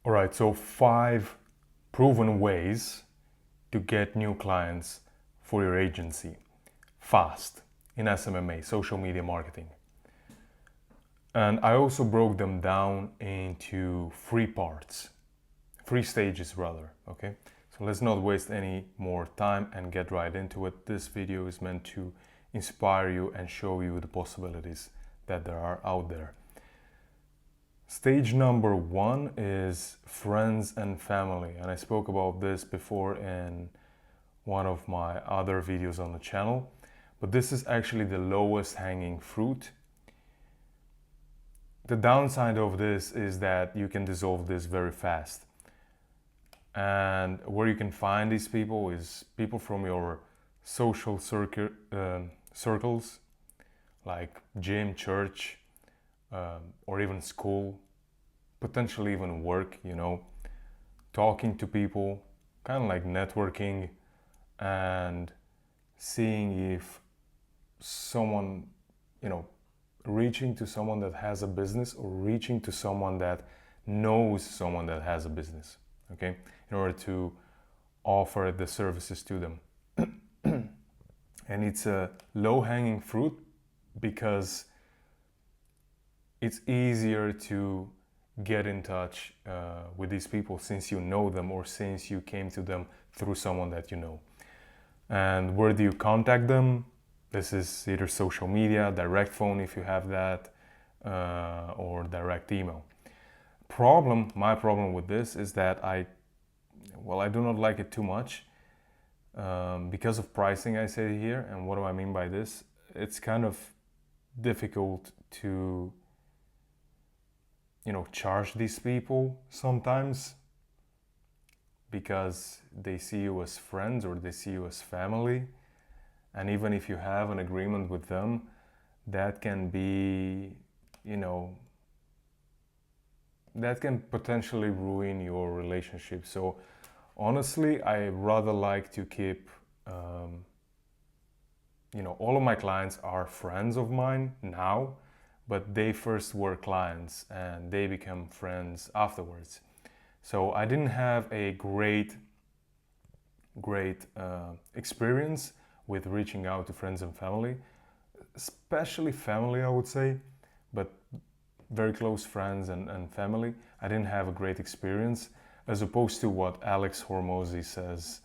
All right, so 5 proven ways to get new clients for your agency fast in SMMA, social media marketing. And I also broke them down into 3 parts, 3 stages rather, okay? So let's not waste any more time and get right into it. This video is meant to inspire you and show you the possibilities that there are out there. Stage number 1 is friends and family, and I spoke about this before in one of my other videos on the channel, but this is actually the lowest hanging fruit. The downside of this is that you can dissolve this very fast, and where you can find these people is people from your social circles like gym, church, or even school, potentially even work, talking to people, kind of like networking and seeing if someone, reaching to someone that has a business or reaching to someone that knows someone that has a business, okay, in order to offer the services to them. And it's a low-hanging fruit because it's easier to get in touch with these people since you know them or since you came to them through someone that you know. And where do you contact them? This is either social media, direct phone if you have that, or direct email. My problem with this is that I do not like it too much because of pricing, I say here. And what do I mean by this? It's kind of difficult to charge these people sometimes because they see you as friends or they see you as family. And even if you have an agreement with them, that can be, that can potentially ruin your relationship. So honestly, I rather like to keep, all of my clients are friends of mine now, but they first were clients and they become friends afterwards. So I didn't have a great experience with reaching out to friends and family, especially family, I would say, but very close friends and family. I didn't have a great experience, as opposed to what Alex Hormozi says.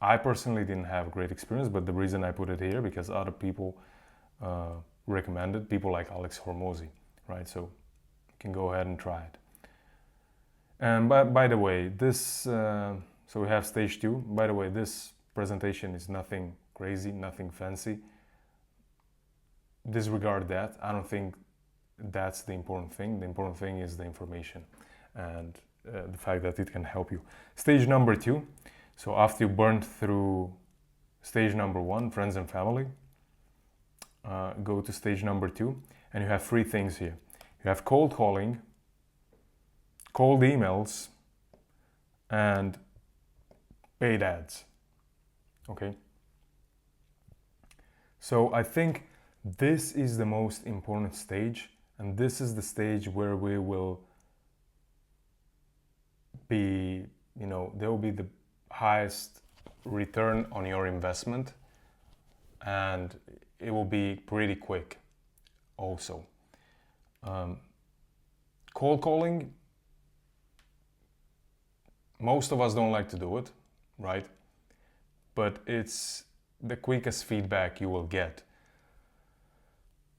I personally didn't have a great experience, but the reason I put it here because other people recommended, people like Alex Hormozi, right? So you can go ahead and try it. And by the way, this, so we have stage 2. By the way, this presentation is nothing crazy, nothing fancy. Disregard that. I don't think that's the important thing. The important thing is the information and the fact that it can help you. Stage number 2. So after you burned through stage number 1, friends and family, go to stage number 2, and you have 3 things here. You have cold calling, cold emails, and paid ads. Okay? So I think this is the most important stage, and this is the stage where we will be, there will be the highest return on your investment, and it will be pretty quick also. Cold calling, most of us don't like to do it, right? But it's the quickest feedback you will get.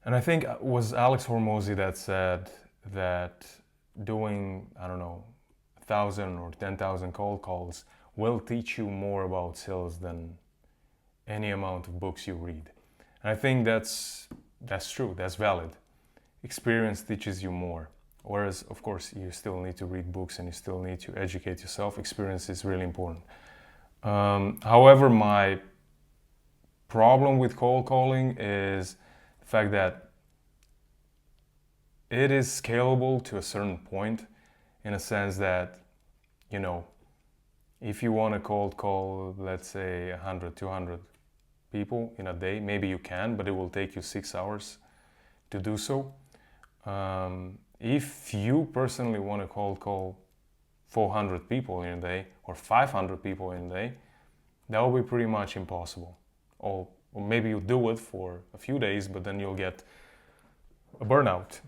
And I think it was Alex Hormozi that said that doing, 1,000 or 10,000 cold calls will teach you more about sales than any amount of books you read. And I think that's true, that's valid. Experience teaches you more. Whereas, of course, you still need to read books and you still need to educate yourself. Experience is really important. However, my problem with cold calling is the fact that it is scalable to a certain point, in a sense that, if you want to cold call, let's say 100, 200 people in a day, maybe you can, but it will take you 6 hours to do so. If you personally want to cold call 400 people in a day or 500 people in a day, that will be pretty much impossible. Or maybe you do it for a few days, but then you'll get a burnout.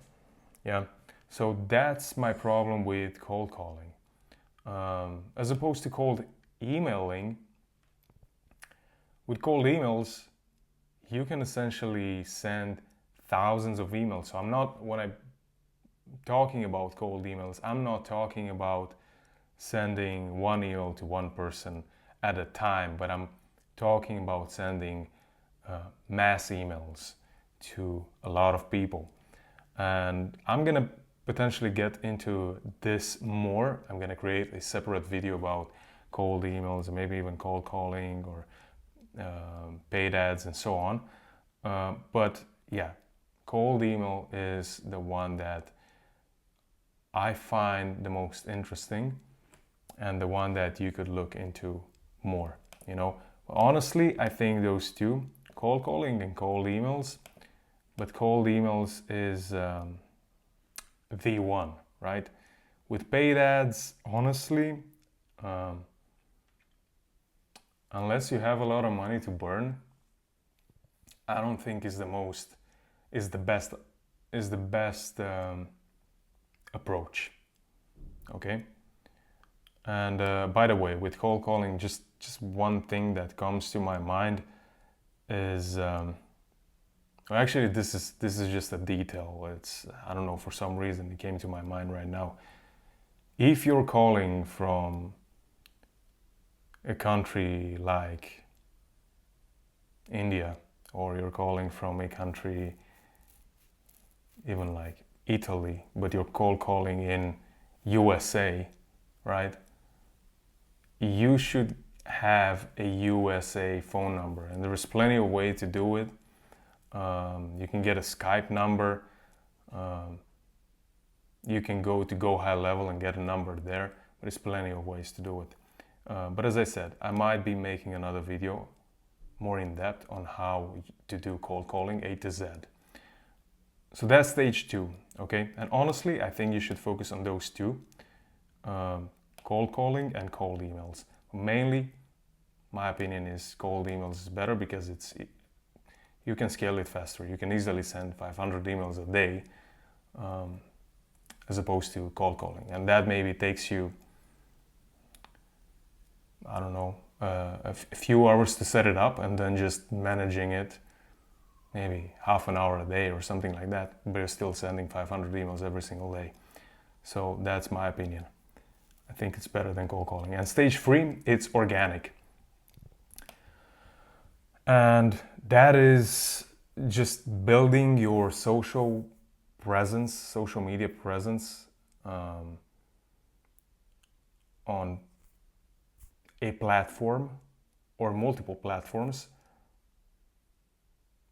Yeah. So that's my problem with cold calling. As opposed to cold emailing, with cold emails, you can essentially send thousands of emails. So when I'm talking about cold emails, I'm not talking about sending one email to one person at a time, but I'm talking about sending mass emails to a lot of people. And I'm gonna potentially get into this more. I'm gonna create a separate video about cold emails and maybe even cold calling or paid ads and so on. But yeah, cold email is the one that I find the most interesting and the one that you could look into more. Honestly, I think those two, cold calling and cold emails, but cold emails is the one, right? With paid ads, honestly, unless you have a lot of money to burn, I don't think is the best approach. Okay. And by the way, with cold calling, just one thing that comes to my mind is actually this is just a detail. I don't know, for some reason it came to my mind right now. If you're calling from a country like India, or you're calling from a country even like Italy, but you're cold calling in USA, right? You should have a USA phone number, and there's plenty of ways to do it. You can get a Skype number. You can go to Go High Level and get a number there, but there's plenty of ways to do it. But as I said, I might be making another video more in depth on how to do cold calling A to Z. So that's stage 2, okay? And honestly, I think you should focus on those two, cold calling and cold emails. Mainly, my opinion is cold emails is better because you can scale it faster. You can easily send 500 emails a day as opposed to cold calling. And that maybe takes you, I don't know, a few hours to set it up, and then just managing it maybe half an hour a day or something like that, but you're still sending 500 emails every single day. So that's my opinion. I think it's better than cold calling. And stage 3, it's organic. And that is just building your social presence, social media presence on a platform or multiple platforms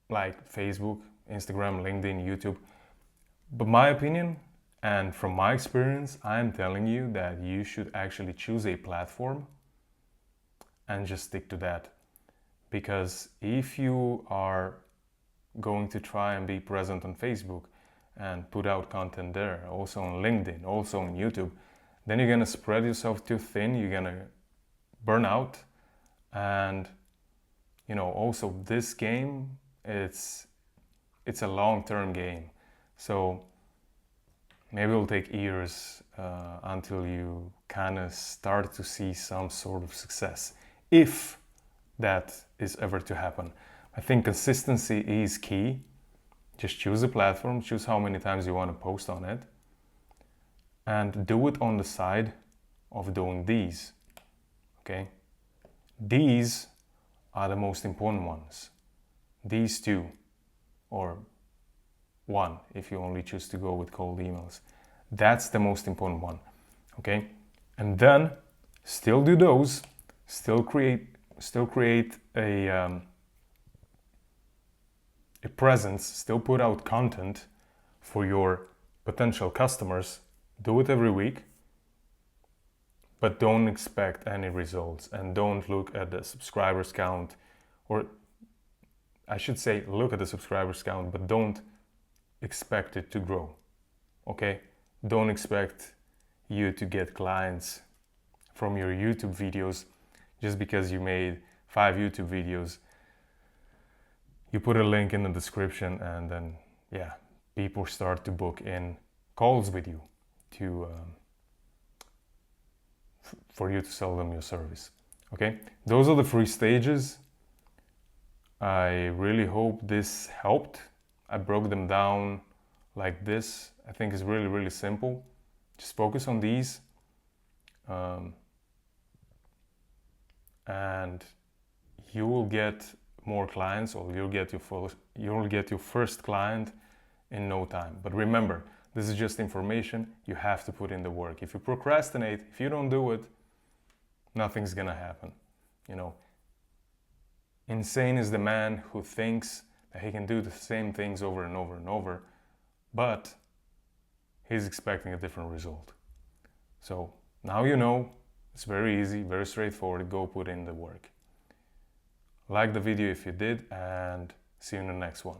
like Facebook, Instagram, LinkedIn, YouTube. But my opinion, and from my experience, I am telling you that you should actually choose a platform and just stick to that. Because if you are going to try and be present on Facebook and put out content there, also on LinkedIn, also on YouTube, then you're gonna spread yourself too thin, you're gonna burn out. And also this game, it's a long-term game. So maybe it'll take years until you kind of start to see some sort of success, if that is ever to happen. I think consistency is key. Just choose a platform, choose how many times you want to post on it, and do it on the side of doing these. Okay? These are the most important ones. These two, or one if you only choose to go with cold emails. That's the most important one. Okay? And then still do those, still create a presence, still put out content for your potential customers. Do it every week, but don't expect any results, and don't look at the subscribers count, or I should say look at the subscribers count, but don't expect it to grow. Okay? don't expect you to get clients from your YouTube videos just because you made 5 YouTube videos. You put a link in the description and then, yeah, people start to book in calls with you to for you to sell them your service. Okay, those are the 3 stages. I really hope this helped. I broke them down like this. I think it's really, really simple. Just focus on these, and you will get more clients, or you'll get your first client in no time. But remember, this is just information. You have to put in the work. If you procrastinate, if you don't do it, nothing's gonna happen. You know, insane is the man who thinks that he can do the same things over and over and over, but he's expecting a different result. So now you know, it's very easy, very straightforward. Go put in the work. Like the video if you did, and see you in the next one.